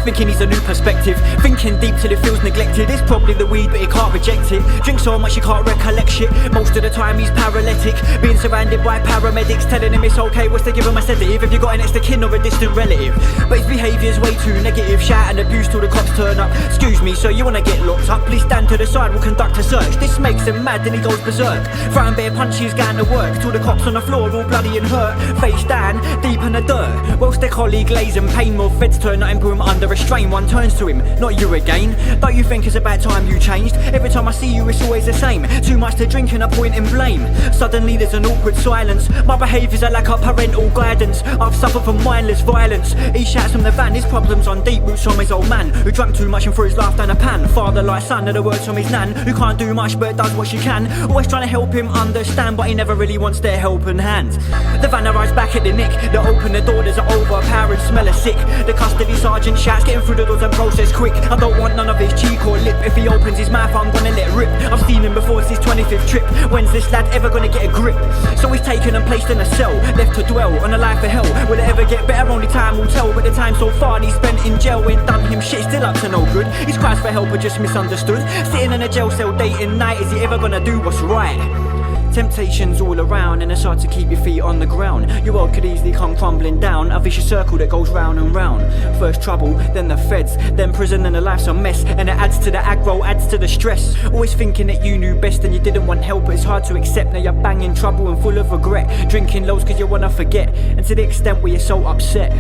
thinking he's a new perspective. Thinking deep till it feels neglected. It's probably the weed but he can't reject it. Drink so much he can't recollect shit. Most of the time he's paralytic, being surrounded by paramedics telling him it's okay once they give him a sedative. If you got an extra kin or a distant relative. But his behaviour's way too negative. Shout and abuse till the cops turn up. Excuse me, sir, you wanna get locked up? Please stand to the side, we'll conduct a search. This makes him mad, then he goes berserk. Throwing bare punches, going to work till the cops on the floor all bloody and hurt. Face down, deep in the dirt. Whilst their colleague lays in pain, more feds turn up and put him under restraint. One turns to him, not you again. Don't you think it's about time you changed? Every time I see you it's always the same. Too much to drink and a point in blame. Suddenly there's an awkward silence. My behaviours are lack of parental guidance. I've suffered from mindless violence. He shouts from the van, his problems on deep roots from his old man, who drank too much and threw his life down a pan. Father like son are the words from his nan, who can't do much but does what she can. Always trying to help him understand, but he never really wants their helping hand. The van arrives back at the nick. They open the door, there's an overpowering smell of sick. The custody sergeant shouts, getting through the doors and process quick. I don't want none of his cheek or lip. If he opens his mouth I'm gonna let rip. I've seen him before, it's his 25th trip. When's this lad ever gonna get a grip? So he's taken and placed in a cell, left to dwell on a life of hell. Will it ever get better? Only time will tell. But the time so far he's spent in jail ain't done him shit, still up to no good. His cries for help are just misunderstood. Sitting in a jail cell day and night, is he ever gonna do what's right? Temptations all around and it's hard to keep your feet on the ground. Your world could easily come crumbling down, a vicious circle that goes round and round. First trouble, then the feds, then prison and the life's a mess. And it adds to the aggro, adds to the stress. Always thinking that you knew best and you didn't want help, but it's hard to accept. Now you're banging trouble and full of regret. Drinking loads cause you wanna forget. And to the extent where you're so upset.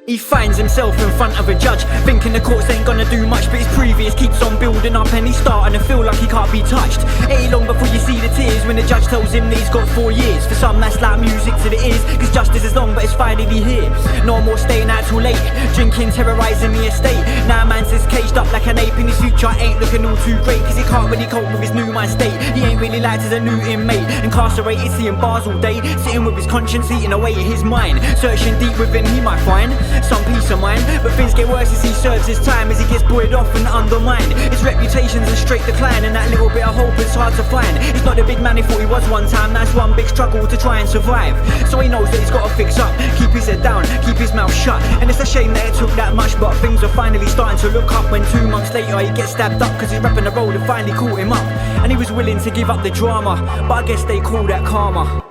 He finds himself in front of a judge, thinking the courts ain't gonna do much, but his previous keeps on building up and he's starting to feel like he can't be touched. Ain't long before you see the tears when the judge tells him that he's got 4 years. For some that's like music to the ears, cause justice is long but it's finally here. No more staying out too late, drinking, terrorising the estate. Now man's just caged up like an ape and his future ain't looking all too great, cause he can't really cope with his new mind state. He ain't really liked as a new inmate, incarcerated, seeing bars all day, sitting with his conscience eating away at his mind. Searching deep within he might find some peace of mind, but things get worse as he serves his time, as he gets buoyed off and undermined. His reputation's in straight decline, and that little bit of hope is hard to find. He's not the big man he thought he was one time, that's one big struggle to try and survive. So he knows that he's gotta fix up, keep his head down, keep his mouth shut. And it's a shame that it took that much, but things are finally starting to look up when 2 months later he gets stabbed up cause he's rapping the road and finally caught him up. And he was willing to give up the drama, but I guess they call that karma.